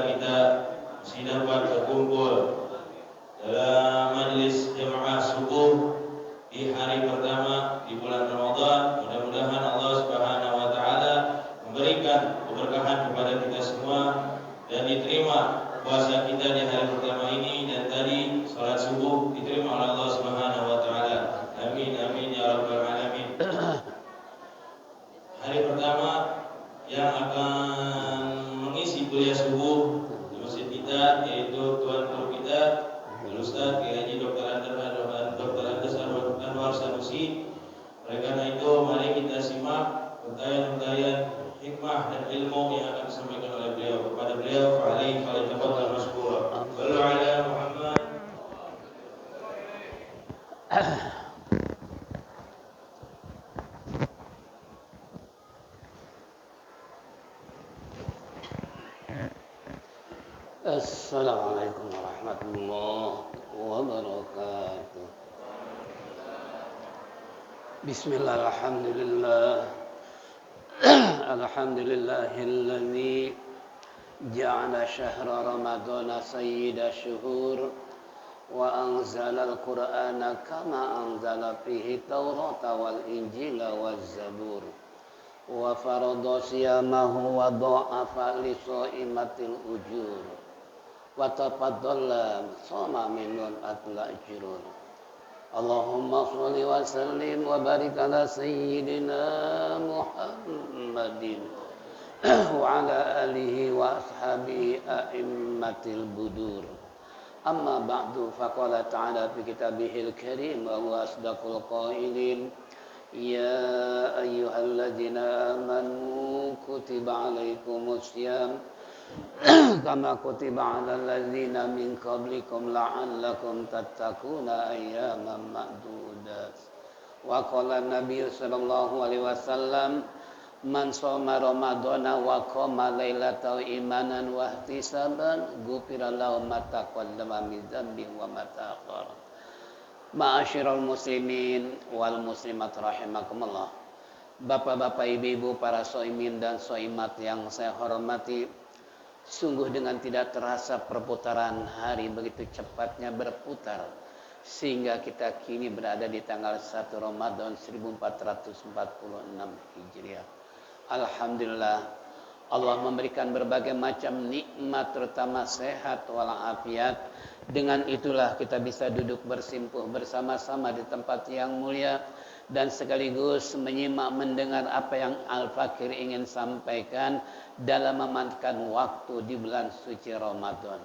kita masih dapat berkumpul dalam majelis jamaah subuh di hari pertama di bulan Ramadan. Mudah-mudahan Allah Subhanahu wa taala memberikan keberkahan kepada kita semua dan diterima puasa kita di hari pertama ini, dan tadi salat subuh diterima oleh Allah Subhanahu wa taala. Amin amin ya rabbal alamin. Hari pertama yang akan mengisi kuliah subuh di masjid kita yaitu tuan guru kita Al-Ustaz Kiai Haji Dr. Andes Anwar Sanusi. Oleh karena itu mari kita simak untayan-untayan hikmah dan ilmu yang akan disampaikan oleh beliau. Kepada beliau fa'alaihi falyatafaddal mashkura. Sallu ala Muhammad. Assalamualaikum warahmatullahi wabarakatuh. Bismillah, alhamdulillah. Alhamdulillahilladzi ja'ala syahra ramadana sayyida syuhur wa anzala al-Qur'ana kama anzala fihi Taurata wal Injila waz Zabur wa farada siyamahu wa dha'afa li shaimatil ujur wa tafaddala sama minun atla ajrun. Allahumma sholli wa sallim wa barik ala sayyidina Muhammadin wa ala alihi wa ashabihi a'immatil budur. Amma ba'du, faqala ta'ala fi kitabihil karim wa huwa asdaqul qailin. Ya ayyuhalladzina amanu kutiba alaikumus syiyam kama kutiba 'alal ladzina min qablikum la'allakum tattaquna ayyaman ma'dudat. Wa qala an-nabiy sallallahu alaihi wasallam man shoma ramadhana wa qama lailatal imanan wa ihtisaban ghufira lahu ma taqaddama min dzambi wa ma ta'akhkhara. Ma'asyiral muslimin wal muslimat rahimakumullah. Bapak-bapak, ibu-ibu, para shaimin dan shaimat yang saya hormati, sungguh dengan tidak terasa perputaran hari begitu cepatnya berputar sehingga kita kini berada di tanggal 1 Ramadan 1446 Hijriah. Alhamdulillah, Allah memberikan berbagai macam nikmat terutama sehat walafiat. Dengan itulah kita bisa duduk bersimpuh bersama-sama di tempat yang mulia dan sekaligus menyimak mendengar apa yang Al-Fakir ingin sampaikan dalam memanfaatkan waktu di bulan suci Ramadan.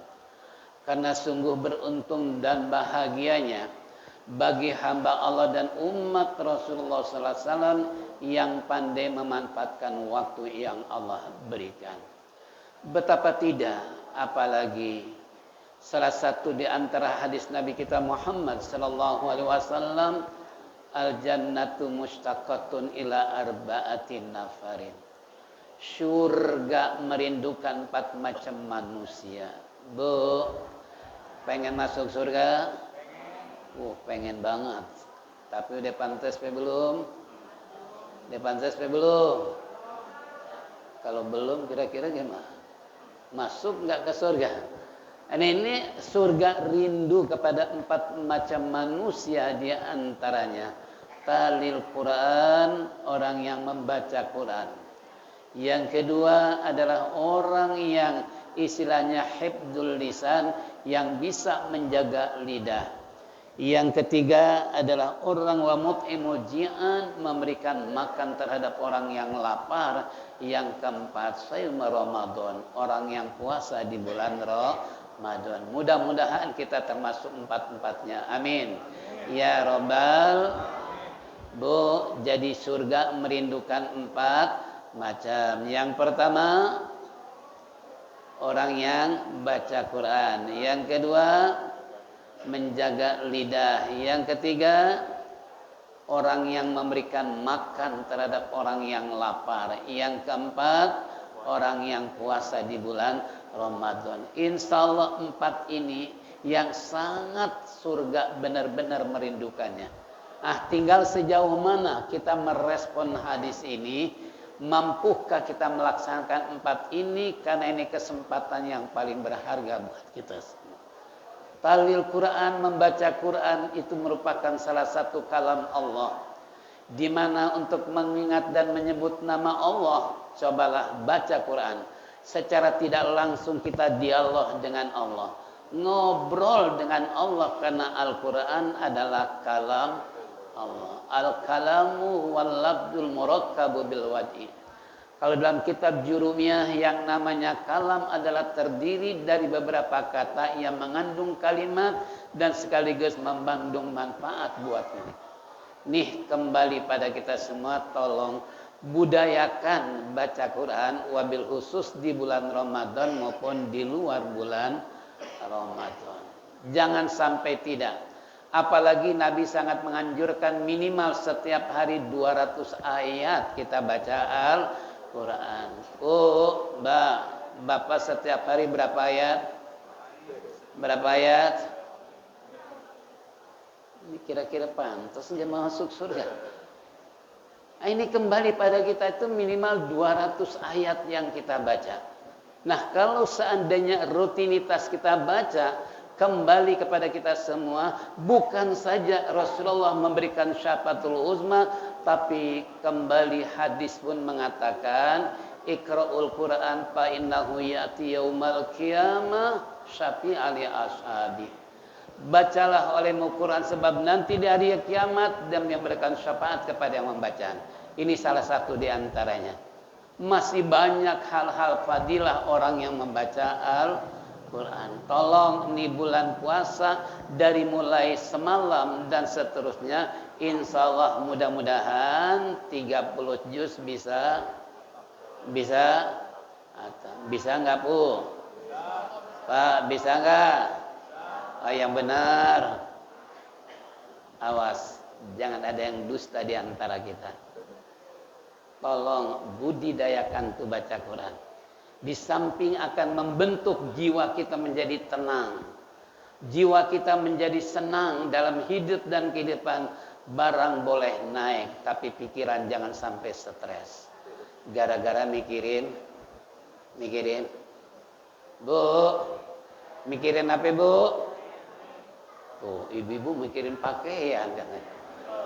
Karena sungguh beruntung dan bahagianya bagi hamba Allah dan umat Rasulullah SAW yang pandai memanfaatkan waktu yang Allah berikan. Betapa tidak, apalagi salah satu di antara hadis Nabi kita Muhammad sallallahu alaihi wasallam, al-jannatu mustaqatun ila arba'atin nafarin. Surga merindukan 4 macam manusia. Bu, pengen masuk surga? Pengen banget. Tapi udah pantas pe belum? Udah pantas pe belum? Kalau belum kira-kira gimana? Masuk enggak ke surga? Ini surga rindu kepada 4 macam manusia, di antaranya talil Quran, orang yang membaca Quran. Yang kedua adalah orang yang istilahnya hifdzul lisan, yang bisa menjaga lidah. Yang ketiga adalah orang wa mut'imul ji'an, memberikan makan terhadap orang yang lapar. Yang keempat, shaum Ramadan, orang yang puasa di bulan Ramadan. Mudah-mudahan kita termasuk 4-4-nya. Amin. Ya Rabbal. Bu, jadi surga merindukan 4 macam. Yang pertama, orang yang baca Quran. Yang kedua, menjaga lidah. Yang ketiga, orang yang memberikan makan terhadap orang yang lapar. Yang keempat, orang yang puasa di bulan Ramadan. Insya Allah 4 ini yang sangat surga benar-benar merindukannya. Tinggal sejauh mana kita merespon hadis ini. Mampukah kita melaksanakan 4 ini? Karena ini kesempatan yang paling berharga buat kita semua. Talil Quran, membaca Quran itu merupakan salah satu kalam Allah, di mana untuk mengingat dan menyebut nama Allah, cobalah baca Quran. Secara tidak langsung kita dialog dengan Allah, ngobrol dengan Allah, karena Al-Quran adalah kalam Allah. Al-kalamu wal lafzul murakkabu bil wajhi. Kalau dalam kitab Jurumiyah, yang namanya kalam adalah terdiri dari beberapa kata yang mengandung kalimat dan sekaligus mengandung manfaat buatnya. Nih, kembali pada kita semua, tolong budayakan baca Quran, wabil khusus di bulan Ramadan maupun di luar bulan Ramadan. Jangan sampai tidak. Apalagi Nabi sangat menganjurkan minimal setiap hari 200 ayat kita baca Al-Quran. Oh, Bapak setiap hari berapa ayat? Berapa ayat? Ini kira-kira pantas dia masuk surga. Nah, ini kembali pada kita itu minimal 200 ayat yang kita baca. Nah, kalau seandainya rutinitas kita baca, kembali kepada kita semua, bukan saja Rasulullah memberikan syafaatul uzma, tapi kembali hadis pun mengatakan, Iqra'ul Quran fa innahu ya'ti yaumal qiyamah syafi'an li ashabi. Bacalah olehmu Quran, sebab nanti di hari kiamat dan memberikan syafaat kepada yang membaca. Ini salah satu di antaranya. Masih banyak hal-hal fadilah orang yang membaca Al-Quran. Tolong, ini bulan puasa, dari mulai semalam dan seterusnya, insya Allah mudah-mudahan 30 juz bisa nggak Bu? Pak, bisa nggak? Oh, yang benar. Awas, jangan ada yang dusta di antara kita. Tolong budidayakan tuh baca Quran. Di samping akan membentuk jiwa kita menjadi tenang, jiwa kita menjadi senang dalam hidup dan kehidupan. Barang boleh naik, tapi pikiran jangan sampai stres. Gara-gara mikirin. Bu, mikirin apa Bu? Tuh, ibu-ibu mikirin pakaian kan.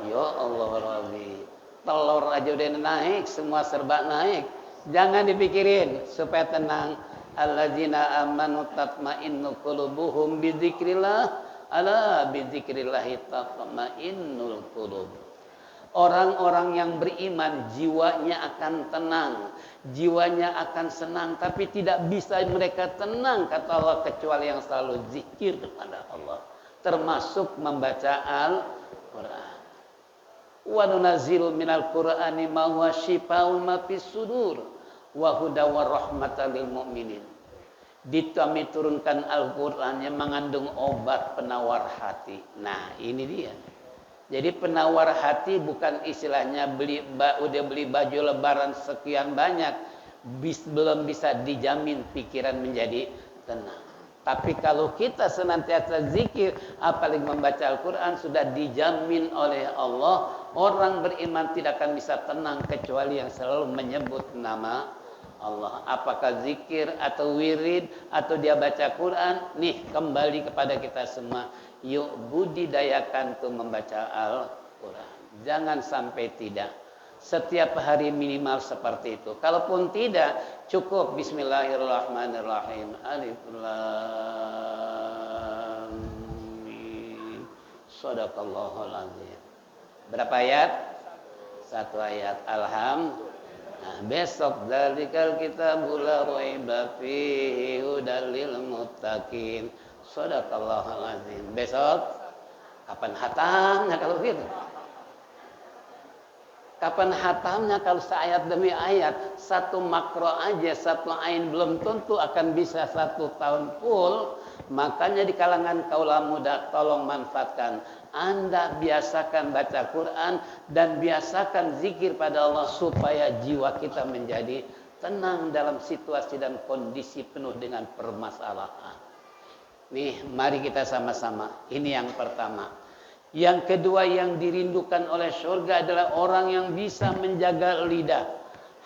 Ya Allah Rabbi. Telur aja udah naik, semua serba naik. Jangan dipikirin, supaya tenang. Alladzina amanu tatma'innu qulubuhum bidzikrillah, ala bidzikrillah tatma'innul qulub. Orang-orang yang beriman jiwanya akan tenang, jiwanya akan senang, tapi tidak bisa mereka tenang kata Allah kecuali yang selalu zikir kepada Allah, termasuk membaca Al-Quran. Wa nunazzilu minal Qur'ani ma huwa syifaa'un ma fis sudur wa hudaw wa rahmatan lil mu'minin. Kami turunkan Al-Quran yang mengandung obat penawar hati. Nah, ini dia. Jadi penawar hati bukan istilahnya udah beli baju lebaran sekian banyak, belum bisa dijamin pikiran menjadi tenang. Tapi kalau kita senantiasa zikir, apalagi membaca Al-Quran, sudah dijamin oleh Allah, orang beriman tidak akan bisa tenang kecuali yang selalu menyebut nama Allah. Apakah zikir atau wirid atau dia baca Quran, nih kembali kepada kita semua. Yuk budidayakan tuh membaca Al-Quran. Jangan sampai tidak. Setiap hari minimal seperti itu. Kalaupun tidak, cukup Bismillahirrahmanirrahim. Alif Lam Mim. Shadaqallahul azim. Berapa ayat? 1 ayat. Alhamdulillah. Nah, besok dzalikal kitabul la raiba fihi hudal lil muttaqin. Shadaqallahul azim. Besok kapan hatamnya kalau gitu? Kapan hatamnya kalau seayat demi ayat? Satu makro aja, satu ain belum tentu akan bisa 1 tahun full. Makanya di kalangan kaula muda, tolong manfaatkan. Anda biasakan baca Quran dan biasakan zikir pada Allah supaya jiwa kita menjadi tenang dalam situasi dan kondisi penuh dengan permasalahan. Nih, mari kita sama-sama. Ini yang pertama. Yang kedua yang dirindukan oleh surga adalah orang yang bisa menjaga lidah.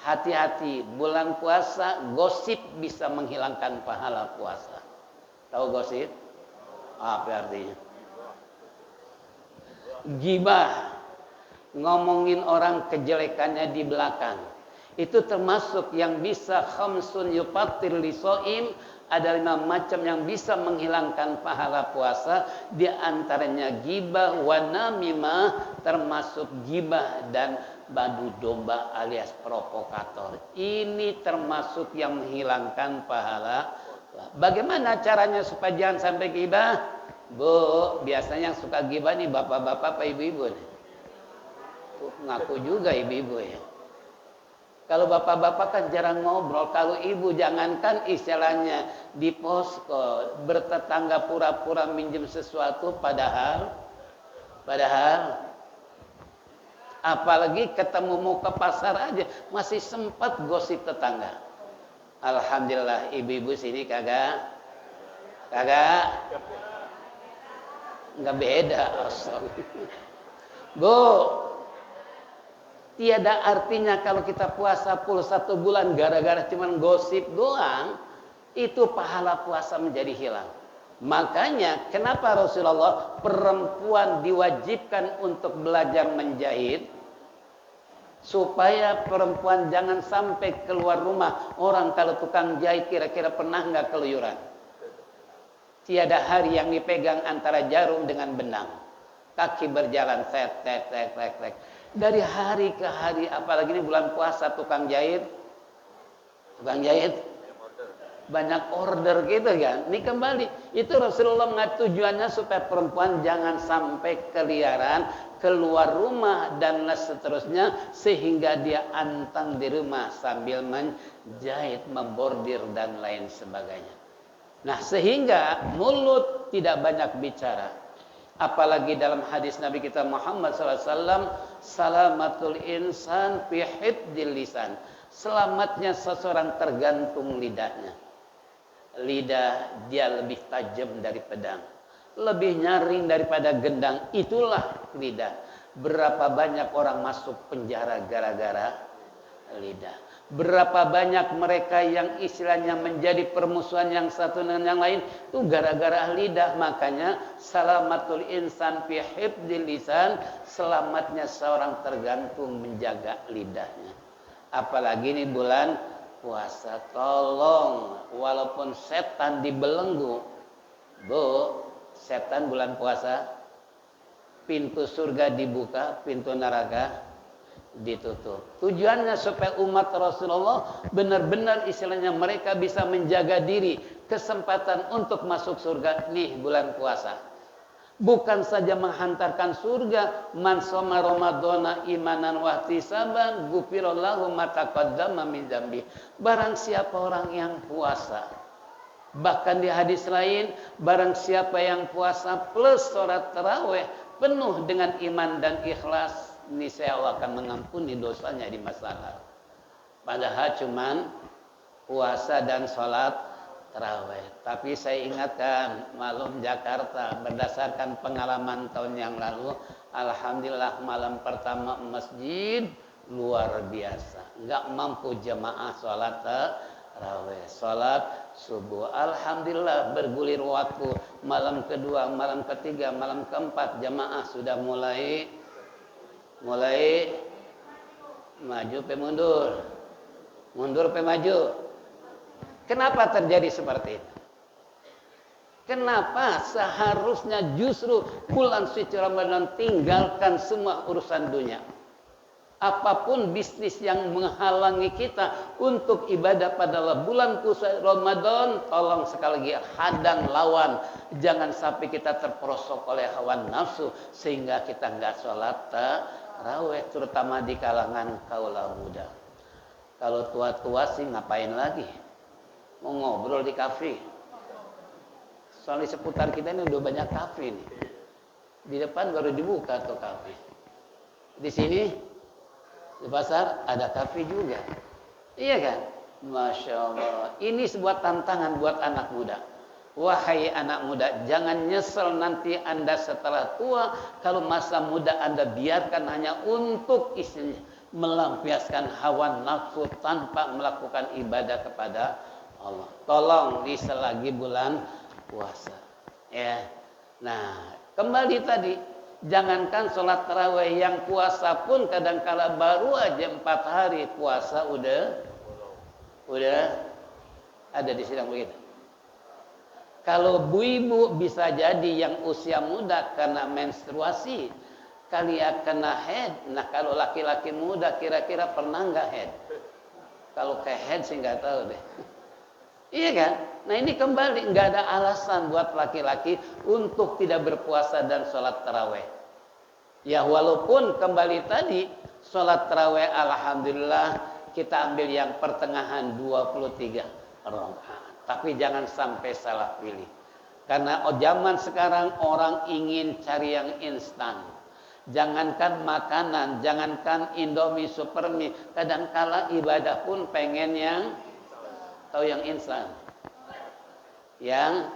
Hati-hati, bulan puasa gosip bisa menghilangkan pahala puasa. Tahu gosip? Apa artinya? Gibah, ngomongin orang kejelekannya di belakang. Itu termasuk yang bisa khamsun yufatir lisoim. Ada 5 macam yang bisa menghilangkan pahala puasa. Di antaranya gibah wa namimah, termasuk gibah dan madu domba alias provokator. Ini termasuk yang menghilangkan pahala. Bagaimana caranya supaya jangan sampai gibah? Bu, biasanya yang suka gibah nih bapak-bapak apa ibu-ibu nih? Ngaku juga ibu-ibu ya. Kalau bapak-bapak kan jarang ngobrol. Kalau ibu jangankan istilahnya di posko, bertetangga pura-pura minjem sesuatu, padahal apalagi ketemu mau ke pasar aja masih sempat gosip tetangga. Alhamdulillah ibu-ibu sini kagak nggak beda. Bu, tiada artinya kalau kita puasa full 1 bulan gara-gara cuman gosip doang, itu pahala puasa menjadi hilang. Makanya kenapa Rasulullah perempuan diwajibkan untuk belajar menjahit, supaya perempuan jangan sampai keluar rumah. Orang kalau tukang jahit kira-kira pernah nggak keluyuran? Tiada hari yang dipegang antara jarum dengan benang. Kaki berjalan tek. Dari hari ke hari, apalagi ini bulan puasa, tukang jahit banyak order gitu kan. Ini kembali, itu Rasulullah mengatur tujuannya supaya perempuan jangan sampai keliaran keluar rumah dan seterusnya, sehingga dia antang di rumah sambil menjahit, membordir dan lain sebagainya. Nah, sehingga mulut tidak banyak bicara. Apalagi dalam hadis Nabi kita Muhammad SAW, salamatul insan fi hifdzil lisan. Selamatnya seseorang tergantung lidahnya. Lidah dia lebih tajam dari pedang, lebih nyaring daripada gendang. Itulah lidah. Berapa banyak orang masuk penjara gara-gara lidah. Berapa banyak mereka yang istilahnya menjadi permusuhan yang satu dengan yang lain itu gara-gara lidah. Makanya salamatul insan fi hifdzil lisan, selamatnya seorang tergantung menjaga lidahnya. Apalagi ini bulan puasa, tolong, walaupun setan dibelenggu, Bu, setan bulan puasa, pintu surga dibuka, pintu neraka ditutup. Tujuannya supaya umat Rasulullah benar-benar istilahnya mereka bisa menjaga diri, kesempatan untuk masuk surga nih bulan puasa. Bukan saja menghantarkan surga, man shoma ramadhana imanan wa ihtisaban ghufirallahu ma taqaddama min dzambi. Barang siapa orang yang puasa, bahkan di hadis lain, barang siapa yang puasa plus sholat tarawih penuh dengan iman dan ikhlas, niscaya Allah akan mengampuni dosanya di masa lalu. Padahal cuman puasa dan sholat tarawih. Tapi saya ingatkan, malam Jakarta berdasarkan pengalaman tahun yang lalu, alhamdulillah malam pertama masjid luar biasa. Enggak mampu jemaah sholat tarawih, sholat subuh. Alhamdulillah bergulir waktu. Malam kedua, malam ketiga, malam keempat jemaah sudah mulai maju pe mundur pe maju. Kenapa terjadi seperti itu? Kenapa seharusnya justru bulan suci Ramadan tinggalkan semua urusan dunia? Apapun bisnis yang menghalangi kita untuk ibadah pada bulan puasa Ramadan, tolong sekali lagi hadang, lawan. Jangan sampai kita terperosok oleh hawa nafsu sehingga kita enggak sholat tarawih, terutama di kalangan kaula muda. Kalau tua-tua sih ngapain lagi? Mau ngobrol di kafe. Soalnya seputar kita ini udah banyak kafe nih. Di depan baru dibuka tuh kafe. Di sini di pasar ada kafe juga. Iya kan? Masya Allah. Ini sebuah tantangan buat anak muda. Wahai anak muda, jangan nyesel nanti Anda setelah tua kalau masa muda Anda biarkan hanya untuk isinya melampiaskan hawa nafsu tanpa melakukan ibadah kepada Allah. Tolong di selagi bulan puasa. Ya. Nah, kembali tadi, jangankan sholat tarawih, yang puasa pun kadangkala baru aja 4 hari puasa udah ada di sidang begitu. Kalau ibu bisa jadi yang usia muda karena menstruasi, kali ya kena head. Nah, kalau laki-laki muda kira-kira pernah nggak head? Kalau ke head sih nggak tahu deh. Iya kan? Nah, ini kembali nggak ada alasan buat laki-laki untuk tidak berpuasa dan sholat taraweh. Ya walaupun kembali tadi sholat taraweh alhamdulillah kita ambil yang pertengahan 23 rakaat. Tapi jangan sampai salah pilih. Karena zaman sekarang orang ingin cari yang instan. Jangankan makanan, jangankan Indomie, Supermie, kadangkala ibadah pun pengen yang atau yang instan. Yang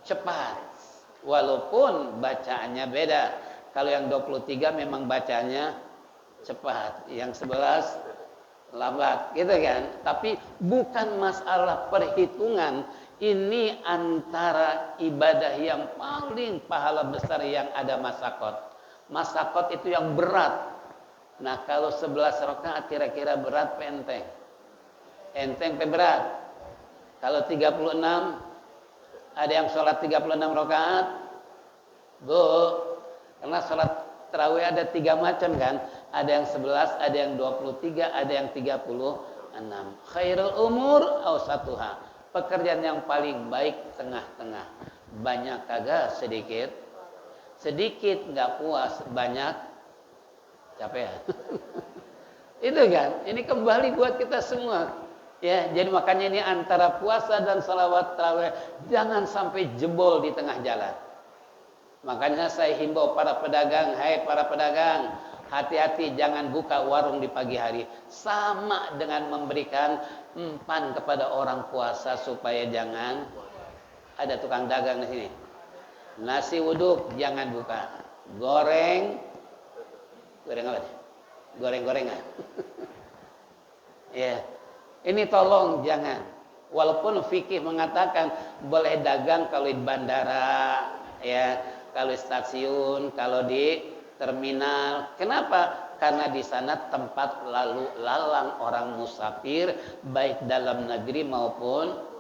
cepat. Walaupun bacaannya beda. Kalau yang 23 memang bacanya cepat, yang 11 lambat, gitu kan? Tapi bukan masalah perhitungan. Ini antara ibadah yang paling pahala besar yang ada masakot. Masakot itu yang berat. Nah, kalau 11 rakaat kira-kira berat apa enteng? Enteng apa berat? Kalau 36, ada yang sholat 36 rakaat? Bu, karena sholat tarawih ada 3 macam kan? Ada yang 11, ada yang 23, ada yang 36. Khairul umur awsatuha. Pekerjaan yang paling baik tengah-tengah. Banyak kagak sedikit. Sedikit nggak puas, banyak capek ya. Itu kan? Ini kembali buat kita semua. Ya, jadi makanya ini antara puasa dan salawat tarawih jangan sampai jebol di tengah jalan. Makanya saya himbau para pedagang, hai para pedagang, hati-hati jangan buka warung di pagi hari. Sama dengan memberikan empan kepada orang puasa supaya jangan ada tukang dagang di sini. Nasi uduk jangan buka. Goreng apa? Goreng-gorengan. Ya. Ini tolong jangan. Walaupun fikih mengatakan boleh dagang kalau di bandara, ya, kalau di stasiun, kalau di terminal. Kenapa? Karena di sana tempat lalu lalang orang musafir baik dalam negeri maupun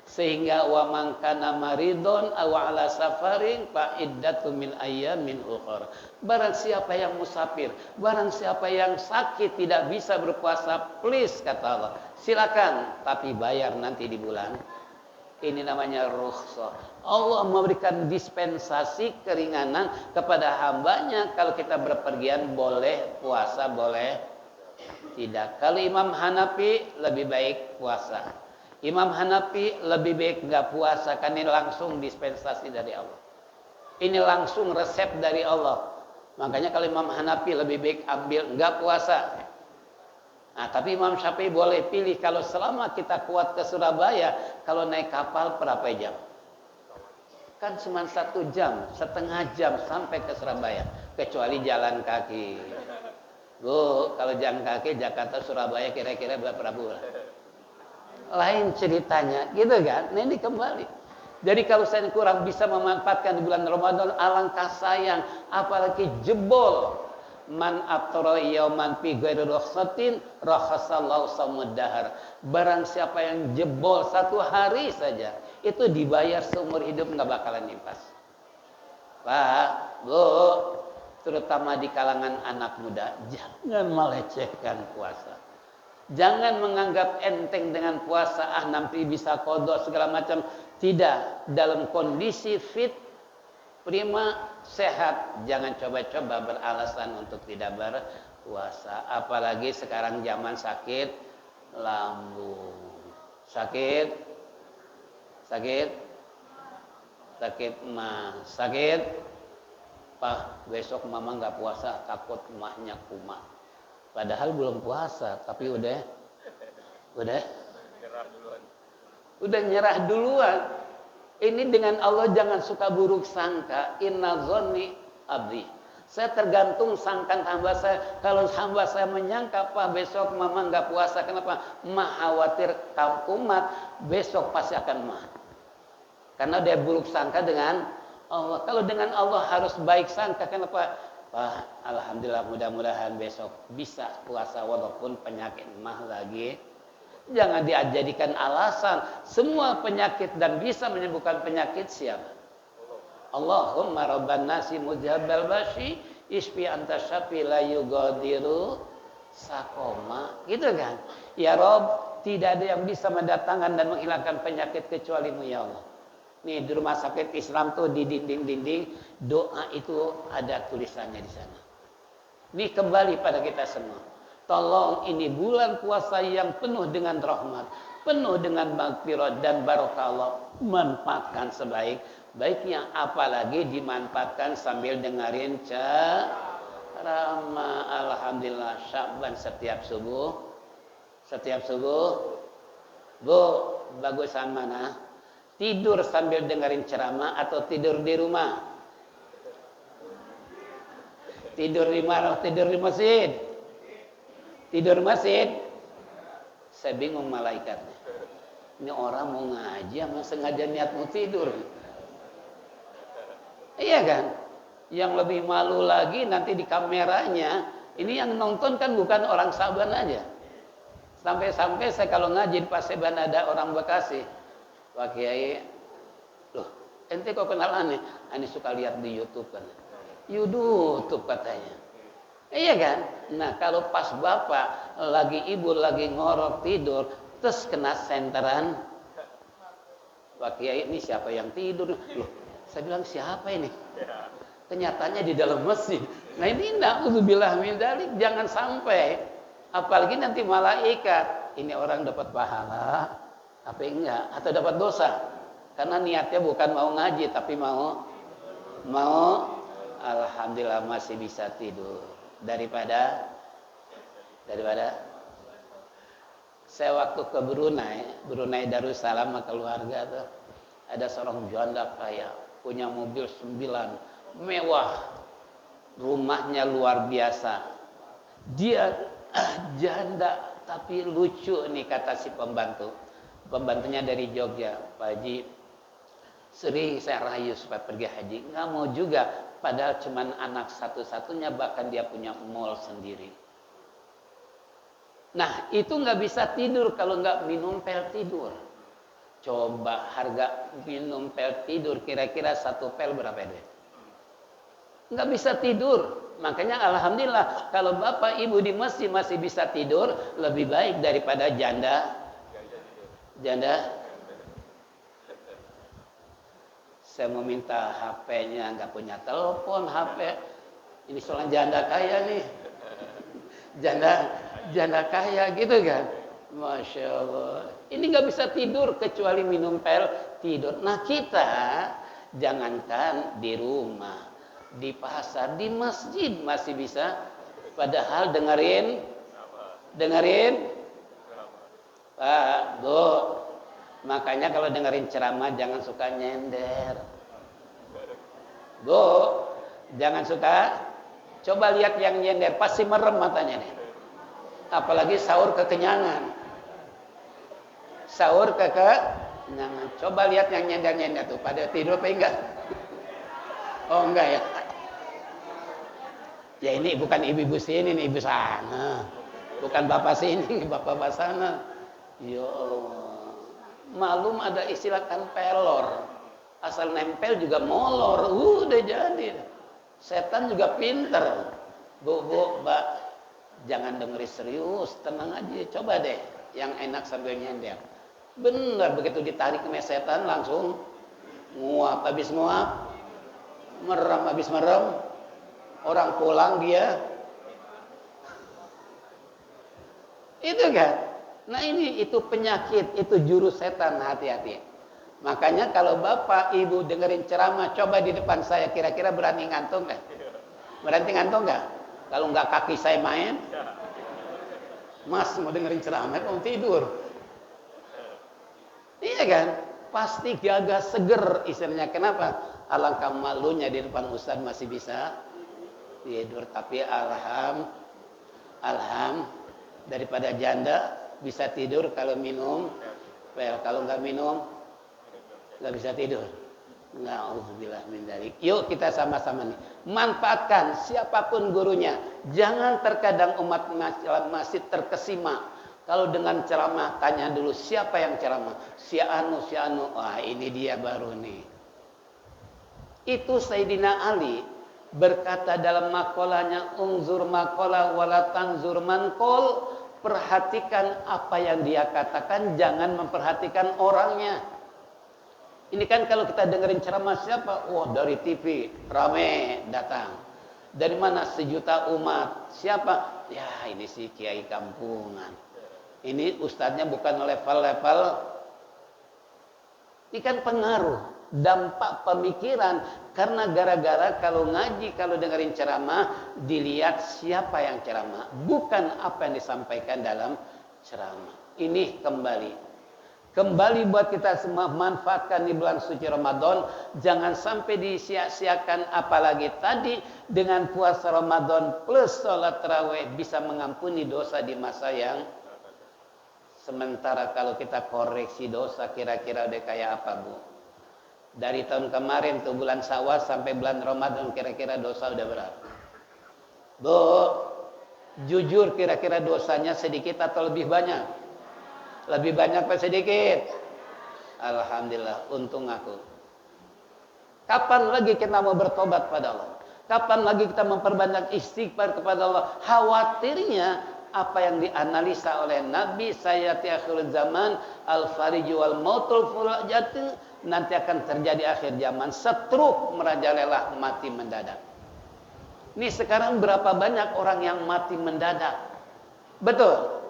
sehingga wa man kana maridon aw ala safarin fa iddatu min ayyamin ukhra. Barang siapa yang musafir, barang siapa yang sakit tidak bisa berpuasa, please kata Allah, silakan tapi bayar nanti di bulan. Ini namanya rukhsah. Allah memberikan dispensasi keringanan kepada hambanya. Kalau kita berpergian boleh puasa, boleh tidak. Kalau Imam Hanafi lebih baik puasa. Imam Hanafi lebih baik nggak puasa karena ini langsung dispensasi dari Allah. Ini langsung resep dari Allah. Makanya kalau Imam Hanafi lebih baik ambil nggak puasa. Nah, tapi Imam Syafi'i boleh pilih kalau selama kita kuat ke Surabaya, kalau naik kapal berapa jam? Kan cuma 1 jam, setengah jam sampai ke Surabaya, kecuali jalan kaki. Bu, kalau jalan kaki Jakarta Surabaya kira-kira berapa bulan? Lain ceritanya, gitu kan? Nah, ini kembali. Jadi kalau saya kurang bisa memanfaatkan di bulan Ramadan, alangkah sayang, apalagi jebol. Man aftara yauman fi ghairi rukhsatin rakhasallahu samud dahar. Barang siapa yang jebol 1 hari saja, itu dibayar seumur hidup nggak bakalan nimpas. Pak, Bu, terutama di kalangan anak muda, jangan melecehkan puasa. Jangan menganggap enteng dengan puasa, nanti bisa kodok segala macam. Tidak, dalam kondisi fit, prima, sehat, jangan coba-coba beralasan untuk tidak berpuasa. Apalagi sekarang zaman sakit lambung. Sakit mah, sakit. Pak, besok mama nggak puasa, takut mahnya kumat. Padahal belum puasa, tapi udah nyerah duluan. Ini dengan Allah jangan suka buruk sangka. Inna zonni abdi. Saya tergantung sangkan hamba saya. Kalau hamba saya menyangka, Pak besok mama nggak puasa. Kenapa? Khawatir umat besok pasti akan mah. Karena dia buruk sangka dengan Allah. Kalau dengan Allah harus baik sangka. Kenapa? Pak, alhamdulillah mudah-mudahan besok bisa puasa walaupun penyakit mah lagi. Jangan dijadikan alasan. Semua penyakit dan bisa menyembuhkan penyakit siapa? Allahumma rabban nasi mudhabbal bashi isfi anta syafi la yugadiru sakoma. Gitu kan? Ya Rob, tidak ada yang bisa mendatangkan dan menghilangkan penyakit kecuali-Mu ya Allah. Nih di rumah sakit Islam tuh di dinding-dinding doa itu ada tulisannya di sana. Nih kembali pada kita semua. Tolong ini bulan puasa yang penuh dengan rahmat, penuh dengan maghfirah dan barokah Allah. Manfaatkan sebaik-baiknya, apalagi dimanfaatkan sambil dengerin ceramah. Alhamdulillah, Sya'ban setiap subuh. Bu, bagusan mana? Tidur sambil dengerin ceramah atau tidur di rumah? Tidur di mana? Tidur di masjid? Tidur masjid, saya bingung malaikatnya. Ini orang mau ngaji sama sengaja niat mau tidur. Iya kan? Yang lebih malu lagi nanti di kameranya, ini yang nonton kan bukan orang Saban aja. Sampai-sampai saya kalau ngaji di Paseban ada orang Bekasi. Pak Kiai, loh ente kok kenal aneh? Aneh suka lihat di YouTube kan. YouTube katanya. Iya kan? Nah kalau pas bapak lagi ibu lagi ngorok tidur, terus kena senteran, Pak Kiai ini siapa yang tidur? Loh, saya bilang siapa ini? Kenyataannya di dalam masjid. Nah ini na'udzubillah min dzalik, jangan sampai. Apalagi nanti malaikat, ini orang dapat pahala, apa enggak? Atau dapat dosa? Karena niatnya bukan mau ngaji, tapi mau alhamdulillah masih bisa tidur. Daripada saya waktu ke Brunei Darussalam sama keluarga tuh ada seorang janda kaya punya mobil 9 mewah, rumahnya luar biasa. Dia janda tapi lucu nih kata si pembantunya dari Jogja, Pak Haji sering saya rayu supaya pergi haji, nggak mau juga. Padahal cuman anak satu-satunya, bahkan dia punya mall sendiri. Nah itu nggak bisa tidur kalau nggak minum pel tidur. Coba harga minum pel tidur kira-kira 1 pel berapa duit? Nggak bisa tidur. Makanya alhamdulillah kalau bapak ibu di masjid masih bisa tidur, lebih baik daripada janda. Saya mau minta HP-nya, nggak punya telepon, HP. Ini soal janda kaya nih. Janda kaya gitu kan. Masya Allah. Ini nggak bisa tidur kecuali minum pel tidur. Nah kita jangankan di rumah, di pasar, di masjid masih bisa. Padahal dengerin. Pak, Bu. Makanya kalau dengerin ceramah jangan suka nyender. Bu, jangan suka. Coba lihat yang nyender pasti merem matanya nih. Apalagi sahur kekenyangan. Coba lihat yang nyender-nyender tuh pada tidur apa enggak? Oh enggak ya. Ya ini bukan ibu-ibu sini, ini ibu sana. Bukan bapak sini, bapak sana. Ya Allah. Malum ada istilah kan pelor. Asal nempel juga molor. Udah jadi. Setan juga pinter. Bu, Mbak, jangan dengerin serius, tenang aja. Coba deh yang enak sambil nyender. Bener begitu ditarik ke setan langsung nguap, habis nguap, merem habis merem. Orang pulang dia. Itu kan. Nah itu penyakit, itu jurus setan, hati-hati. Makanya kalau bapak, ibu dengerin ceramah, coba di depan saya, kira-kira berani ngantuk nggak? Berani ngantuk nggak? Kalau nggak kaki saya main, Mas mau dengerin ceramah, mau tidur. Iya kan? Pasti gagah seger istilahnya. Kenapa? Alangkah malunya di depan ustaz masih bisa tidur. Tapi daripada janda bisa tidur kalau minum pel, kalau nggak minum nggak bisa tidur. Na'udzubillah min dzalik. Yuk kita sama-sama nih manfaatkan siapapun gurunya. Jangan terkadang umat masih terkesima kalau dengan ceramah. Tanya dulu siapa yang ceramah, si anu. Wah ini dia baru nih. Itu Sayyidina Ali berkata dalam makolahnya, unzur makolah wala tanzur manqol. Perhatikan apa yang dia katakan, jangan memperhatikan orangnya. Ini kan kalau kita dengerin ceramah siapa? Wah, dari TV rame datang. Dari mana? 1 juta umat. Siapa? Ya ini si kiai kampungan. Ini ustadznya bukan level-level. Ini kan pengaruh, dampak pemikiran. Karena gara-gara kalau ngaji, kalau dengerin ceramah, dilihat siapa yang ceramah, bukan apa yang disampaikan dalam ceramah. Ini Kembali buat kita semua, manfaatkan di bulan suci Ramadan. Jangan sampai disia-siakan, apalagi tadi dengan puasa Ramadan plus sholat tarawih bisa mengampuni dosa di masa yang sementara. Kalau kita koreksi dosa kira-kira udah kayak apa, Bu? Dari tahun kemarin tuh bulan Syawal sampai bulan Ramadan kira-kira dosa udah berapa? Bu, jujur kira-kira dosanya sedikit atau lebih banyak? Lebih banyak apa sedikit? Alhamdulillah, untung aku. Kapan lagi kita mau bertobat pada Allah? Kapan lagi kita memperbanyak istighfar kepada Allah? Khawatirnya apa yang dianalisa oleh Nabi sayati akhir zaman, al-fariju wal mautul furajatu, nanti akan terjadi akhir zaman, stroke merajalela, mati mendadak. Ini sekarang berapa banyak orang yang mati mendadak? Betul.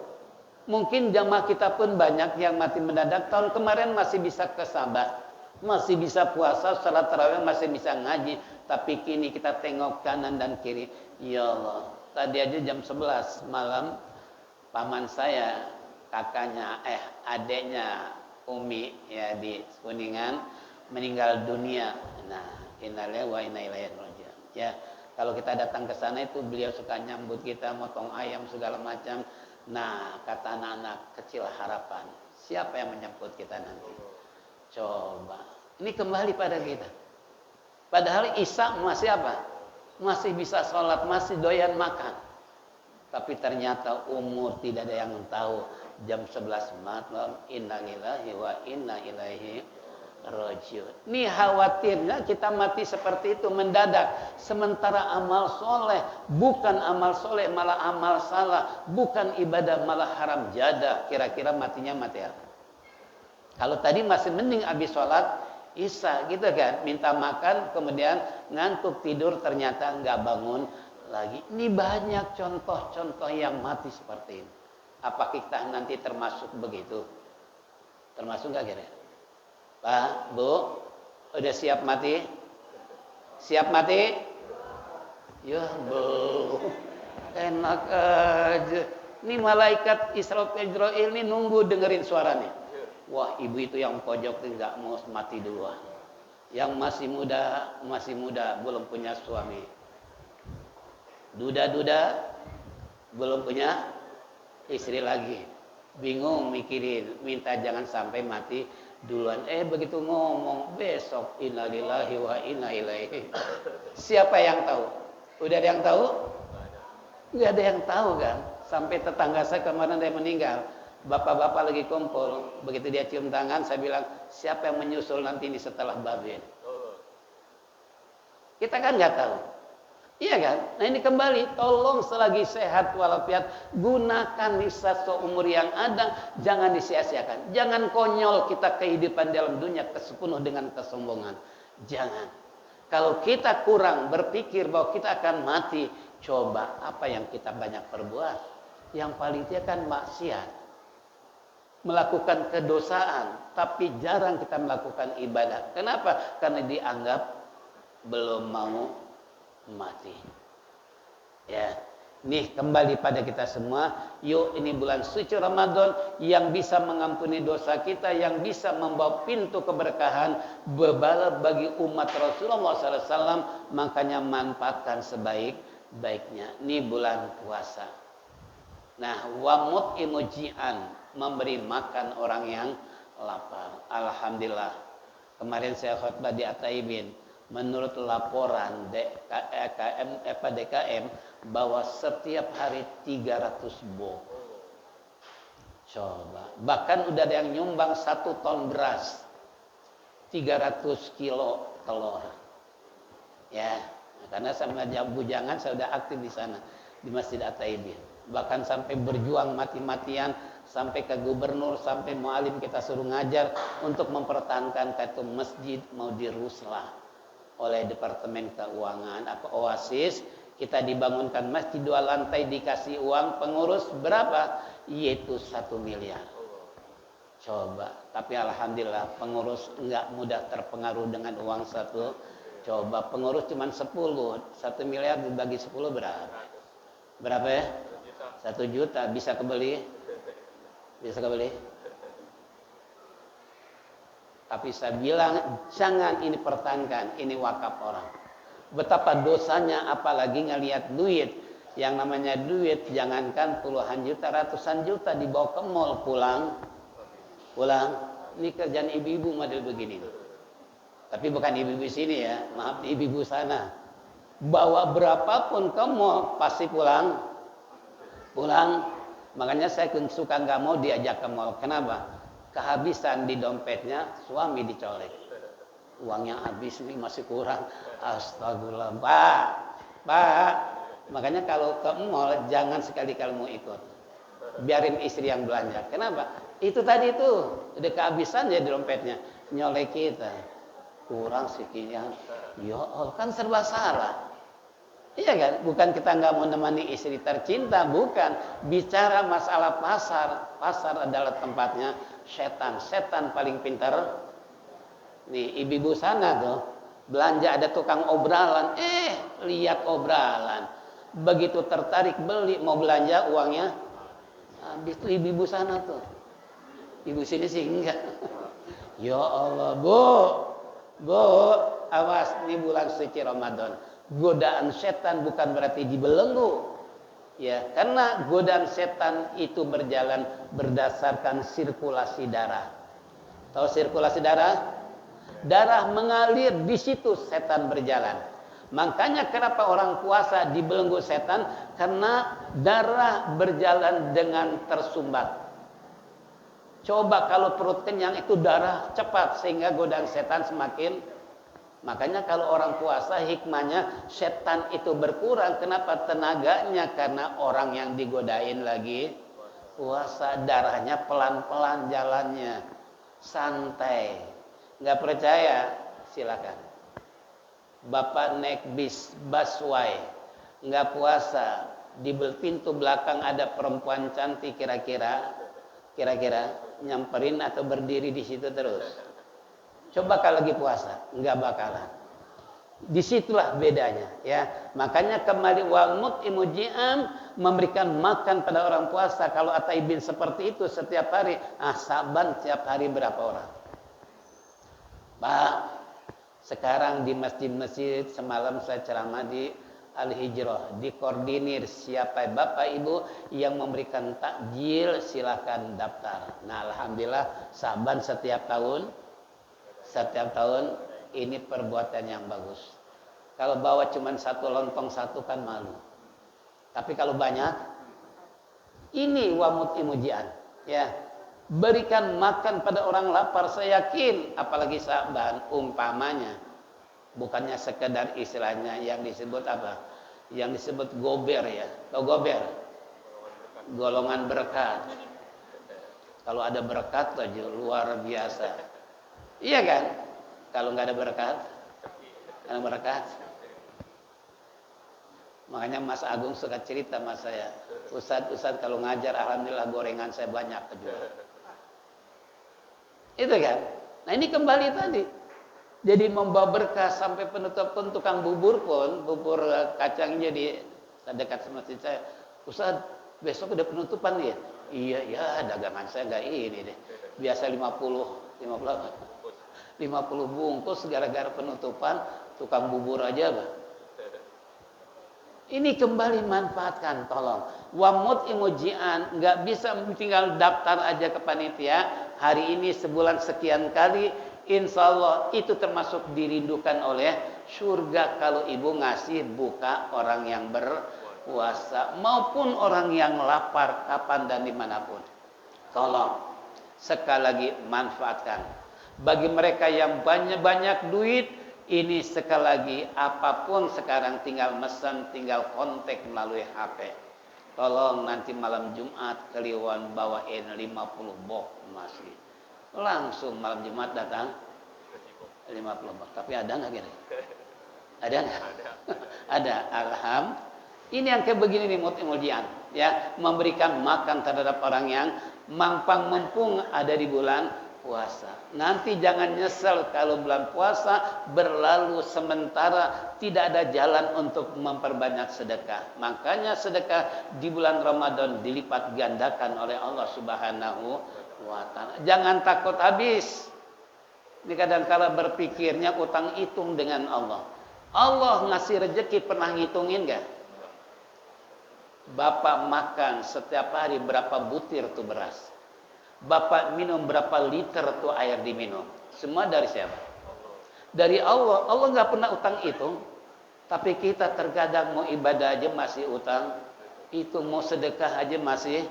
Mungkin jamaah kita pun banyak yang mati mendadak. Tahun kemarin masih bisa kesabar, masih bisa puasa, salat tarawih, masih bisa ngaji. Tapi kini kita tengok kanan dan kiri. Ya Allah, tadi aja jam 11 malam paman saya, adeknya Umi ya di Kuningan meninggal dunia. Nah, innalillahi wa inna ilaihi raji'un. Ya, kalau kita datang ke sana itu beliau suka nyambut kita, motong ayam segala macam. Nah, kata anak-anak kecil harapan, siapa yang menyambut kita nanti? Coba, ini kembali pada kita. Padahal Isa masih apa? Masih bisa sholat, masih doyan makan. Tapi ternyata umur tidak ada yang tahu. Jam 11 malam, inna lillahi wa inna ilaihi rajiun. Ini khawatirnya kita mati seperti itu mendadak. Sementara amal soleh, bukan amal soleh malah amal salah, bukan ibadah malah haram jadah. Kira-kira matinya mati apa? Kalau tadi masih mending habis sholat Isya gitu kan, minta makan kemudian ngantuk tidur ternyata nggak bangun lagi. Ini banyak contoh-contoh yang mati seperti ini. Apa kita nanti termasuk begitu? Termasuk nggak kira? Pak, Bu, udah siap mati? Siap mati? Ya belum. Enak aja. Ini malaikat Israfil ini nunggu dengerin suaranya. Wah, ibu itu yang pojok nggak mau mati duluan. Yang masih muda, belum punya suami. Duda-duda, belum punya istri lagi. Bingung mikirin, minta jangan sampai mati duluan. Begitu ngomong besok innalillahi wa inna ilaihi. Siapa yang tahu? Udah ada yang tahu? Nggak ada yang tahu kan. Sampai tetangga saya kemarin dia meninggal. Bapak-bapak lagi kumpul. Begitu dia cium tangan, saya bilang, siapa yang menyusul nanti ini setelah Babin? Kita kan nggak tahu. Iya kan? Nah ini kembali, tolong selagi sehat walafiat, gunakan nisa seumur yang ada, jangan disia-siakan. Jangan konyol kita kehidupan dalam dunia sepenuh dengan kesombongan. Jangan. Kalau kita kurang berpikir bahwa kita akan mati, coba apa yang kita banyak perbuat. Yang paling dia kan maksiat. Melakukan kedosaan, tapi jarang kita melakukan ibadah. Kenapa? Karena dianggap belum mau mati. Ya, nih kembali pada kita semua. Yuk, ini bulan suci Ramadan yang bisa mengampuni dosa kita, yang bisa membawa pintu keberkahan bagi umat Rasulullah SAW. Makanya manfaatkan baiknya. Ini bulan puasa. Nah, wa mut'imu ji'an, memberi makan orang yang lapar. Alhamdulillah. Kemarin saya khutbah di Ataibin, menurut laporan DKM bahwa setiap hari 300 box. Coba, bahkan udah ada yang nyumbang 1 ton beras, 300 kilo telur. Ya, karena sama bujangan saya sudah aktif di sana di Masjid At-Taibin. Bahkan sampai berjuang mati-matian sampai ke gubernur, sampai mualim kita suruh ngajar untuk mempertahankan kata masjid mau diruslah oleh Departemen Keuangan apa Oasis. Kita dibangunkan masjid 2 lantai, dikasih uang pengurus berapa? Yaitu 1 miliar. Coba, tapi alhamdulillah pengurus enggak mudah terpengaruh dengan uang 1. Coba pengurus cuma 10, 1 miliar dibagi 10 berapa? Berapa ya? 1 juta bisa kebeli? Bisa kebeli? Tapi saya bilang jangan ini pertahankan, ini wakaf orang. Betapa dosanya apalagi ngelihat duit. Yang namanya duit jangankan puluhan juta, ratusan juta dibawa ke mall pulang. Ini kerjaan ibu-ibu model begini. Tapi bukan ibu-ibu sini ya, maaf ibu-ibu sana. Bawa berapapun ke mall pasti pulang. Makanya saya suka nggak mau diajak ke mall. Kenapa? Kehabisan di dompetnya, suami dicolek. Uangnya habis nih, masih kurang. Astagfirullah, Pak. Makanya kalau ke mall jangan sekali-kali mau ikut. Biarin istri yang belanja. Kenapa? Itu tadi itu udah kehabisan ya di dompetnya, nyolek kita. Kurang sekian. Ya Allah, kan serba salah. Iya kan? Bukan kita nggak mau menemani istri tercinta, bukan. Bicara masalah pasar. Pasar adalah tempatnya setan. Setan paling pintar. Nih, ibu-ibu sana tuh belanja ada tukang obralan. Lihat obralan. Begitu tertarik beli mau belanja uangnya habis tuh ibu-ibu sana tuh. Ibu sini sih enggak. Ya Allah, Bu, awas ini bulan suci Ramadan. Godaan setan bukan berarti dibelenggu. Ya, karena godaan setan itu berjalan berdasarkan sirkulasi darah. Tahu sirkulasi darah? Darah mengalir di situ setan berjalan. Makanya kenapa orang puasa dibelenggu setan? Karena darah berjalan dengan tersumbat. Coba kalau perut kenyang itu darah cepat sehingga godaan setan semakin. Makanya kalau orang puasa hikmahnya setan itu berkurang. Kenapa? Tenaganya karena orang yang digodain lagi puasa, darahnya pelan-pelan jalannya, santai. Nggak percaya? Silakan. Bapak naik bis busway, nggak puasa, di pintu belakang ada perempuan cantik, kira-kira nyamperin atau berdiri di situ terus? Coba kalau lagi puasa, nggak bakalan. Disitulah bedanya, ya. Makanya kembali wa mut'imu ji'am, memberikan makan pada orang puasa. Kalau Ataibin seperti itu setiap hari, Saban setiap hari berapa orang? Pak, sekarang di masjid-masjid semalam saya ceramah di Al-Hijrah, dikoordinir siapa Bapak Ibu yang memberikan takjil silakan daftar. Nah, alhamdulillah Saban setiap tahun ini perbuatan yang bagus. Kalau bawa cuma 1 lontong 1 kan malu. Tapi kalau banyak, ini wa mut'imu ji'an, ya. Berikan makan pada orang lapar. Saya yakin apalagi Saban umpamanya bukannya sekedar istilahnya yang disebut apa? Yang disebut gober ya. Tahu gober? Golongan berkat. Kalau ada berkat aja luar biasa. Iya kan? Kalau nggak ada berkat, makanya Mas Agung suka cerita sama saya, Ustadz kalau ngajar alhamdulillah gorengan saya banyak kejual. Itu kan? Nah ini kembali tadi. Jadi membawa berkah sampai penutup pun tukang bubur pun, bubur kacangnya di dekat sama saya. Ustadz besok udah penutupan ya? Iya, ya dagangan saya nggak ini deh. Biasa 50 bungkus gara-gara penutupan tukang bubur aja, Bah. Ini kembali manfaatkan, tolong. Wamut imujian, nggak bisa tinggal daftar aja ke panitia. Hari ini sebulan sekian kali, insya Allah itu termasuk dirindukan oleh surga kalau ibu ngasih buka orang yang berpuasa maupun orang yang lapar kapan dan dimanapun. Tolong sekali lagi manfaatkan. Bagi mereka yang banyak duit, ini sekali lagi apapun sekarang tinggal mesen, tinggal kontak melalui HP. Tolong nanti malam Jumat Kliwon bawain 50 box masih. Langsung malam Jumat datang 50 box. Tapi ada nggak gini? Ada nggak? Ada. Alhamdulillah. Ini yang kayak begini nih mudah-mudahan ya, memberikan makan terhadap orang yang mampang-mumpung ada di bulan puasa. Nanti jangan nyesel kalau bulan puasa berlalu sementara tidak ada jalan untuk memperbanyak sedekah. Makanya sedekah di bulan Ramadan dilipat gandakan oleh Allah Subhanahu wa taala. Jangan takut habis. Ini kadang-kala berpikirnya utang hitung dengan Allah. Allah ngasih rezeki pernah ngitungin enggak? Bapak makan setiap hari berapa butir tuh beras? Bapak minum berapa liter tuh air diminum? Semua dari siapa? Dari Allah. Allah nggak pernah utang itu. Tapi kita terkadang mau ibadah aja masih utang. Itu mau sedekah aja masih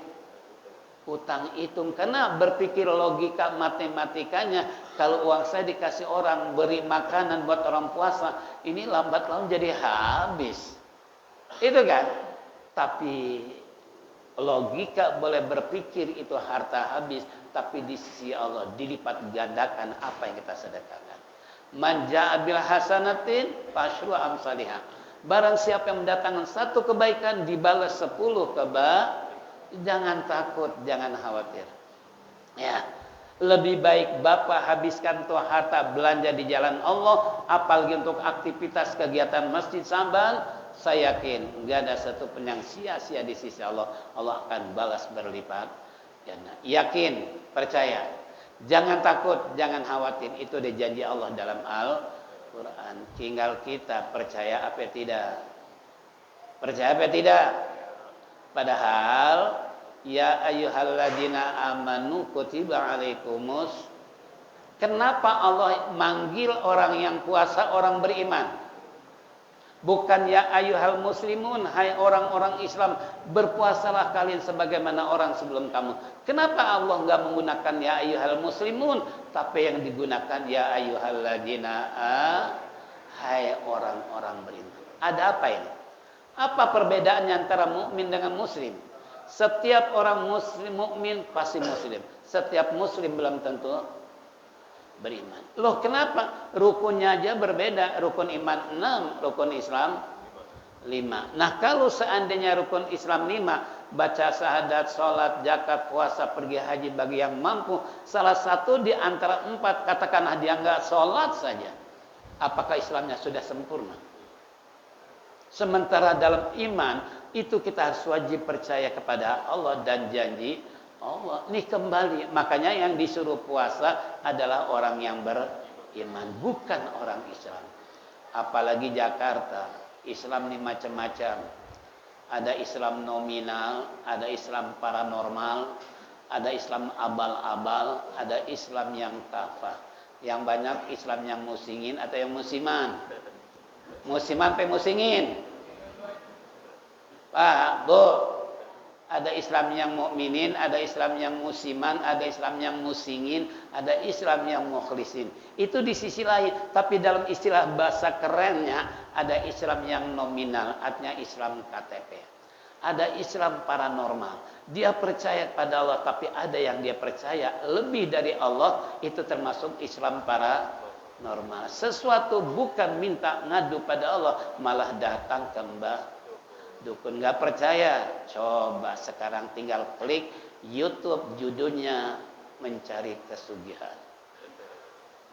utang hitung. Karena berpikir logika matematikanya, kalau uang saya dikasih orang beri makanan buat orang puasa, ini lambat laun jadi habis. Itu kan? Tapi logika boleh berpikir itu harta habis, tapi di sisi Allah dilipat gandakan apa yang kita sedekahkan. Man jaa bil hasanatin fasyru amsalihha. Barang siapa yang mendatangkan satu kebaikan dibalas 10 kebaikan. Jangan takut, jangan khawatir. Ya, lebih baik Bapak habiskan tuh harta belanja di jalan Allah, apalagi untuk aktivitas kegiatan Masjid Sambal. Saya yakin nggak ada satu pun yang sia-sia di sisi Allah. Allah akan balas berlipat ganda. Yakin, percaya. Jangan takut, jangan khawatir. Itu ada janji Allah dalam Al-Quran. Tinggal kita percaya apa tidak. Percaya apa tidak. Padahal ya ayyuhalladzina amanu kutiba alaikumus. Kenapa Allah manggil orang yang puasa orang beriman? Bukan ya ayyuhal muslimun, hai orang-orang Islam, berpuasalah kalian sebagaimana orang sebelum kamu. Kenapa Allah enggak menggunakan ya ayyuhal muslimun, tapi yang digunakan ya ayyuhalladzina hai orang-orang beriman. Ada apa ini? Apa perbedaannya antara mukmin dengan muslim? Setiap orang muslim mukmin pasti muslim. Setiap muslim belum tentu beriman. Loh kenapa? Rukunnya aja berbeda. Rukun iman 6, rukun Islam 5. Nah kalau seandainya rukun Islam 5, baca syahadat, sholat, zakat, puasa, pergi haji bagi yang mampu, salah satu di antara 4 katakanlah dia enggak sholat saja, apakah Islamnya sudah sempurna? Sementara dalam iman itu kita harus wajib percaya kepada Allah dan janji Allah. Ini kembali, makanya yang disuruh puasa adalah orang yang beriman, bukan orang Islam. Apalagi Jakarta, Islam ini macam-macam. Ada Islam nominal, ada Islam paranormal, ada Islam abal-abal, ada Islam yang kafah. Yang banyak Islam yang musingin atau yang musiman. Musiman apa musingin? Pak, Bu, ada Islam yang mukminin, ada Islam yang musiman, ada Islam yang musingin, ada Islam yang mukhlisin. Itu di sisi lain, tapi dalam istilah bahasa kerennya ada Islam yang nominal, artinya Islam KTP. Ada Islam paranormal. Dia percaya pada Allah, tapi ada yang dia percaya lebih dari Allah, itu termasuk Islam paranormal. Sesuatu bukan minta ngadu pada Allah, malah datang ke Mbah dukun. Nggak percaya, coba sekarang tinggal klik YouTube, judulnya mencari kesugihan.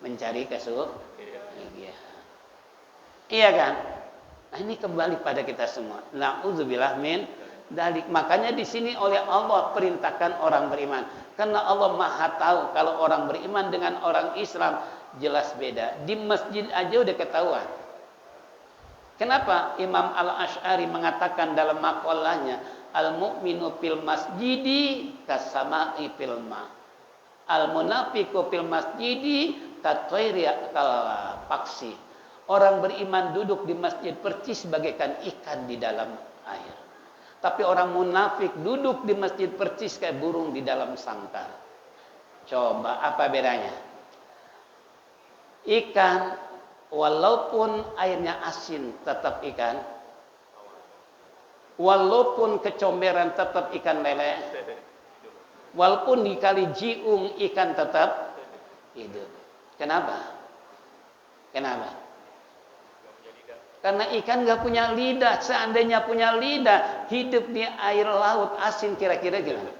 Mencari kesugihan. Iya kan? Nah, ini kembali pada kita semua. Na'udzubillah min dzalik. Makanya di sini oleh Allah perintahkan orang beriman. Karena Allah Maha tahu kalau orang beriman dengan orang Islam jelas beda. Di masjid aja udah ketahuan. Kenapa Imam Al-Asy'ari mengatakan dalam maqalahnya, al-mu'minu fil masjidi kasama'i fil ma. Al-munafiqu fil masjidi katwairi paksi. Orang beriman duduk di masjid percis bagaikan ikan di dalam air. Tapi orang munafik duduk di masjid percis kayak burung di dalam sangkar. Coba apa bedanya? Ikan walaupun airnya asin tetap ikan. Walaupun kecomberan tetap ikan lele. Walaupun dikali jiung ikan tetap hidup. Kenapa? Kenapa? Karena ikan gak punya lidah. Seandainya punya lidah, hidup di air laut asin kira-kira gimana?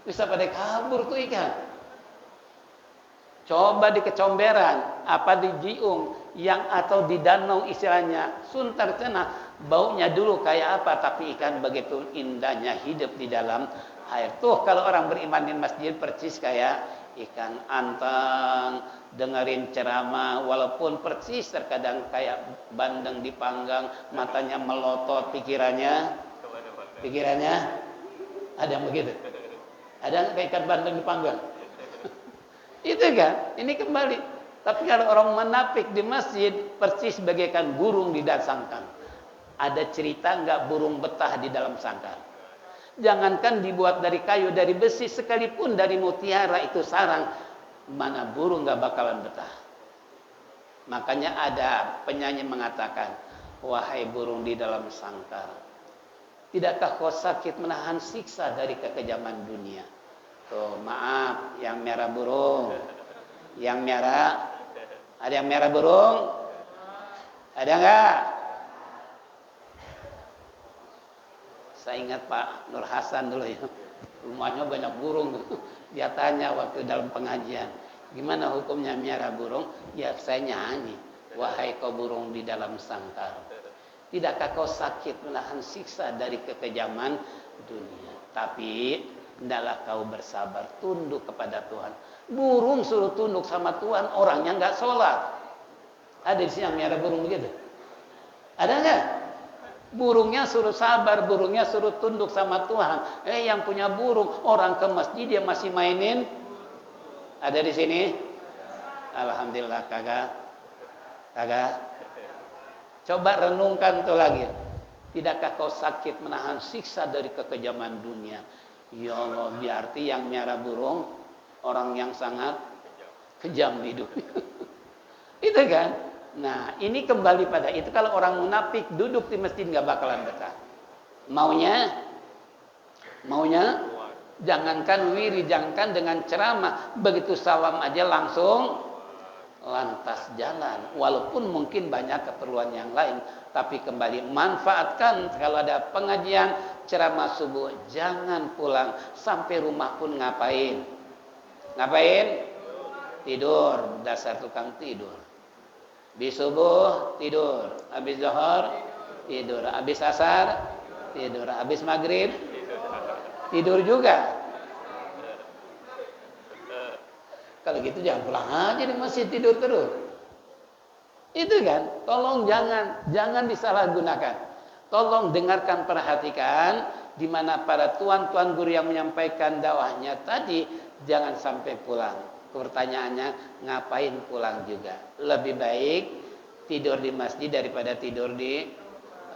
Bisa pada kabur tuh ikan. Coba di kecomberan, apa di jiung, yang atau di danau istilahnya, suntar cenah, baunya dulu kayak apa, tapi ikan begitu indahnya hidup di dalam air. Tuh kalau orang beriman di masjid percis kayak ikan antang, dengerin ceramah, walaupun persis terkadang kayak bandeng dipanggang, matanya melotot, pikirannya ada yang begitu. Ada kayak ikan bandeng dipanggang. Itu kan, ini kembali. Tapi kalau orang menafik di masjid persis bagaikan burung di dalam sangkar. Ada cerita nggak burung betah di dalam sangkar? Jangankan dibuat dari kayu, dari besi, sekalipun dari mutiara itu sarang, mana burung nggak bakalan betah. Makanya ada penyanyi mengatakan, wahai burung di dalam sangkar, tidakkah kau sakit menahan siksa dari kekejaman dunia? Tuh, maaf, yang merah burung. Yang merah. Ada yang merah burung? Ada enggak? Saya ingat Pak Nur Hasan dulu ya. Rumahnya banyak burung. Dia tanya waktu dalam pengajian, gimana hukumnya merah burung? Ya saya nyanyi, wahai kau burung di dalam sangkar, tidakkah kau sakit menahan siksa dari kekejaman dunia? Tapi hendaklah kau bersabar, tunduk kepada Tuhan. Burung suruh tunduk sama Tuhan, orangnya nggak sholat. Ada di sini yang merah burung begitu? Ada nggak? Burungnya suruh sabar, burungnya suruh tunduk sama Tuhan. Yang punya burung, orang ke masjid dia masih mainin. Ada di sini? Alhamdulillah kagak. Coba renungkan tuh lagi. Tidakkah kau sakit menahan siksa dari kekejaman dunia? Ya Allah, berarti yang merah burung orang yang sangat kejam hidup. Itu kan? Nah, ini kembali pada itu. Kalau orang munafik duduk di masjid nggak bakalan betah. Maunya jangankan wiri, jangankan dengan ceramah, begitu salam aja langsung lantas jalan. Walaupun mungkin banyak keperluan yang lain, tapi kembali manfaatkan kalau ada pengajian ceramah subuh, jangan pulang sampai rumah pun ngapain? Tidur, dasar tukang tidur. Habis subuh tidur, habis zuhur tidur, habis asar tidur, habis maghrib tidur juga. Kalau gitu jangan pulang aja di masjid tidur terus. Itu kan, tolong jangan disalahgunakan. Tolong dengarkan, perhatikan di mana para tuan-tuan guru yang menyampaikan dakwahnya tadi, jangan sampai pulang. Pertanyaannya, ngapain pulang juga? Lebih baik tidur di masjid daripada tidur di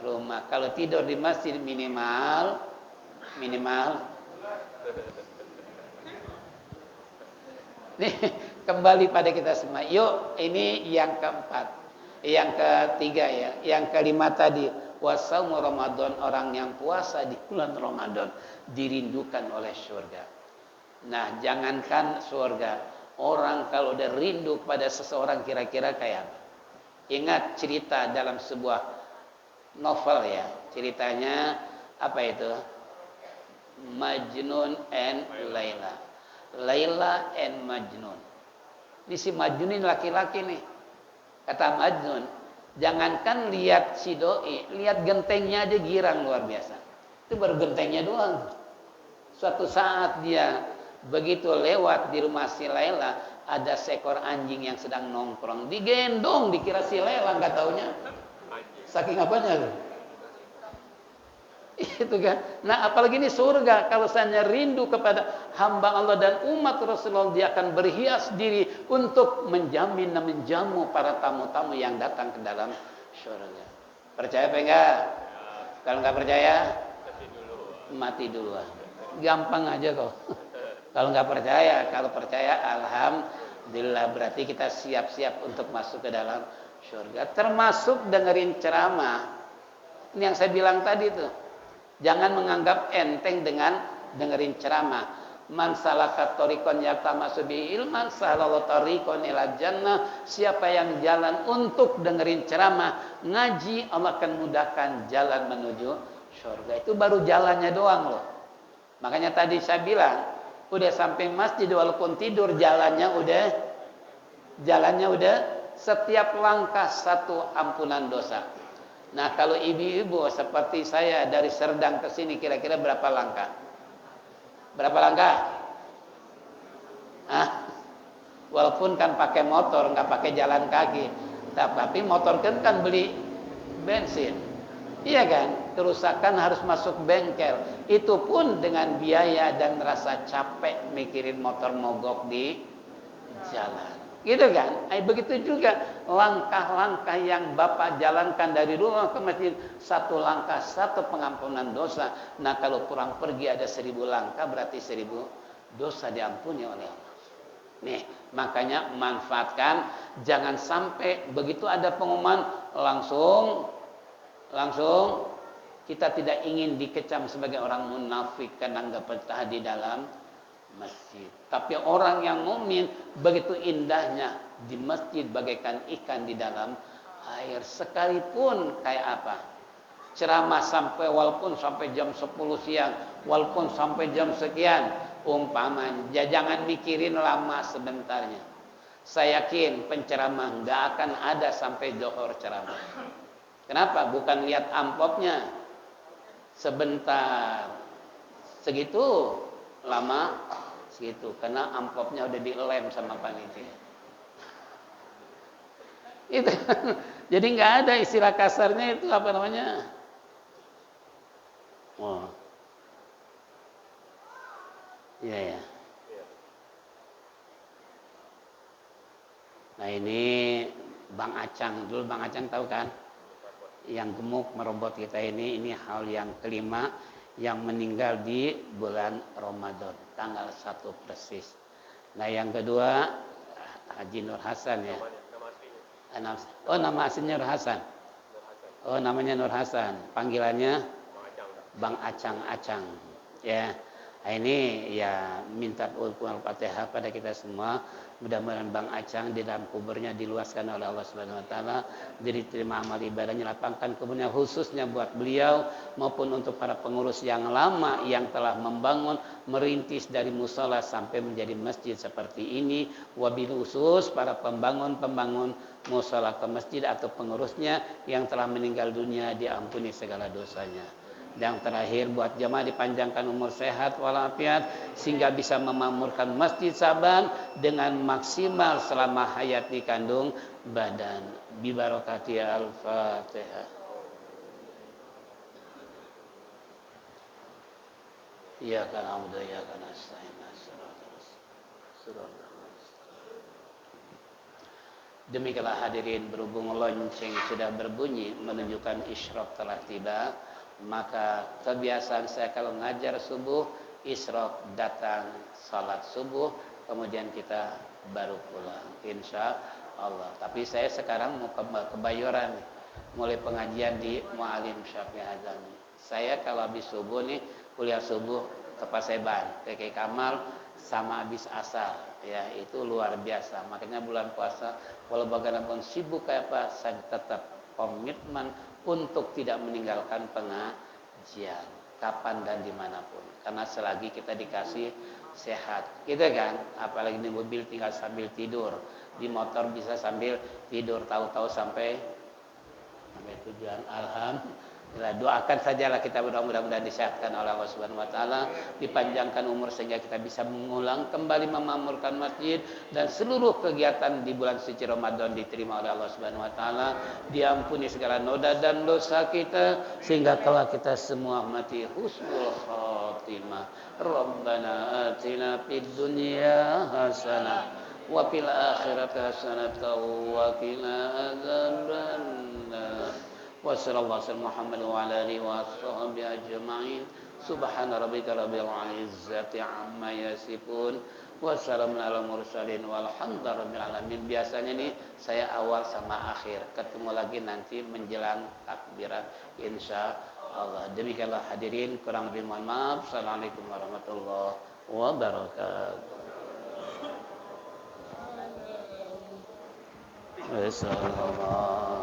rumah. Kalau tidur di masjid minimal nih, kembali pada kita semua. Yuk, ini yang keempat. Yang ketiga ya. Yang kelima tadi, wasaumu Ramadan, orang yang puasa di bulan Ramadan dirindukan oleh surga. Nah, jangankan surga, orang kalau udah rindu pada seseorang kira-kira kayak apa? Ingat cerita dalam sebuah novel ya. Ceritanya apa itu? Majnun and Laila. Laila and Majnun. Ini si Majnun ini laki-laki nih. Kata Majnun, jangankan lihat si doi, lihat gentengnya aja girang luar biasa. Itu baru gentengnya doang. Suatu saat dia begitu lewat di rumah si Laila, ada seekor anjing yang sedang nongkrong, digendong, dikira si Laila, nggak taunya Saking apanya tuh? Itu kan. Nah, apalagi ini surga. Kalau saya rindu kepada hamba Allah dan umat Rasulullah, dia akan berhias diri untuk menjamin dan menjamu para tamu-tamu yang datang ke dalam surga. Percaya apa enggak? Kalau enggak percaya, mati dulu. Gampang aja kok. Kalau enggak percaya, kalau percaya alhamdulillah, berarti kita siap-siap untuk masuk ke dalam surga. Termasuk dengerin ceramah. Ini yang saya bilang tadi tuh. Jangan menganggap enteng dengan dengerin ceramah. Man salaka tariqan yaltamisu bihi ilman sahalallahu tariqan ila jannah. Siapa yang jalan untuk dengerin ceramah, ngaji, Allah akan mudahkan jalan menuju surga. Itu baru jalannya doang loh. Makanya tadi saya bilang, udah sampai masjid walaupun tidur, jalannya udah setiap langkah satu ampunan dosa. Nah, kalau ibu-ibu seperti saya dari Serdang ke sini kira-kira berapa langkah? Berapa langkah? Walaupun kan pakai motor, nggak pakai jalan kaki. Tapi motor kan beli bensin. Iya kan? Kerusakan harus masuk bengkel. Itu pun dengan biaya dan rasa capek mikirin motor mogok di jalan. Gitu kan? Begitu juga langkah-langkah yang Bapak jalankan dari rumah ke masjid, satu langkah satu pengampunan dosa. Nah, kalau kurang pergi ada 1000 langkah, berarti 1000 dosa diampuni oleh Allah. Nih, makanya manfaatkan, jangan sampai begitu ada pengumuman langsung kita tidak ingin dikecam sebagai orang munafik karena enggak betah di dalam masjid. Tapi orang yang mukmin begitu indahnya di masjid bagaikan ikan di dalam air. Sekalipun kayak apa, ceramah walaupun sampai jam 10 siang, walaupun sampai jam sekian, umpamanya, jangan mikirin lama sebentarnya. Saya yakin penceramah nggak akan ada sampai zuhur ceramah. Kenapa? Bukan lihat amplopnya sebentar, segitu lama segitu, karena amplopnya udah dilem sama panitia. Itu jadi nggak ada istilah kasarnya itu apa namanya? Oh, iya ya. Nah ini Bang Acang, dulu Bang Acang tahu kan? Yang gemuk merobot kita ini hal yang kelima yang meninggal di bulan Ramadan tanggal 1 persis. Nah yang kedua Haji Nur Hasan ya. Oh nama aslinya Nur Hasan. Oh namanya Nur Hasan, panggilannya Bang Acang. Ya. Nah, ini ya minta Al-Fatihah pada kita semua. Mudah-mudahan Bang Acang di dalam kuburnya diluaskan oleh Allah Subhanahu wa taala, diterima amal ibadahnya, lapangkan kuburnya khususnya buat beliau maupun untuk para pengurus yang lama yang telah membangun, merintis dari musala sampai menjadi masjid seperti ini. Wabil khusus para pembangun musala ke masjid atau pengurusnya yang telah meninggal dunia, diampuni segala dosanya. Yang terakhir buat jamaah dipanjangkan umur sehat walafiat sehingga bisa memakmurkan Masjid Saban dengan maksimal selama hayat di kandung badan. Bi barakati al-Fatihah. Iyyaka na'budu wa iyyaka nasta'in. Demikianlah hadirin, berhubung lonceng sudah berbunyi menunjukkan isyraq telah tiba, maka kebiasaan saya kalau ngajar subuh, isyraq datang salat subuh, kemudian kita baru pulang insya Allah. Tapi saya sekarang mau ke Kebayoran, mulai pengajian di Mu'alim Syafi'i Azami. Saya kalau habis subuh nih, kuliah subuh ke Paseban, ke Kamal sama habis asar, ya itu luar biasa. Makanya bulan puasa walau bagaimanapun sibuk kayak apa, saya tetap komitmen untuk tidak meninggalkan pengajian kapan dan dimanapun, karena selagi kita dikasih sehat, gitu kan. Apalagi di mobil tinggal sambil tidur, di motor bisa sambil tidur, tahu-tahu sampai tujuan. Doakan sajalah kita mudah-mudahan disehatkan oleh Allah Subhanahu wa taala, dipanjangkan umur sehingga kita bisa mengulang kembali memakmurkan masjid dan seluruh kegiatan di bulan suci Ramadan diterima oleh Allah Subhanahu wa taala, diampuni segala noda dan dosa kita sehingga kelak kita semua mati husnul khatimah. Rabbana atina fid dunya hasanah wa fil akhirati hasanah wa qina adzabannar. Wa sallallahu alaihi Muhammad wa ala alihi wa sahbihi ajma'in. Subhana rabbika rabbil izzati amma yasifun wa salamun alal mursalin walhamdulillahi rabbil alamin. Biasanya nih saya awal sama akhir. Ketemu lagi nanti menjelang takbiran insyaallah. Demikianlah hadirin, kurang lebih mohon maaf. Assalamualaikum warahmatullahi wabarakatuh. Assalamualaikum.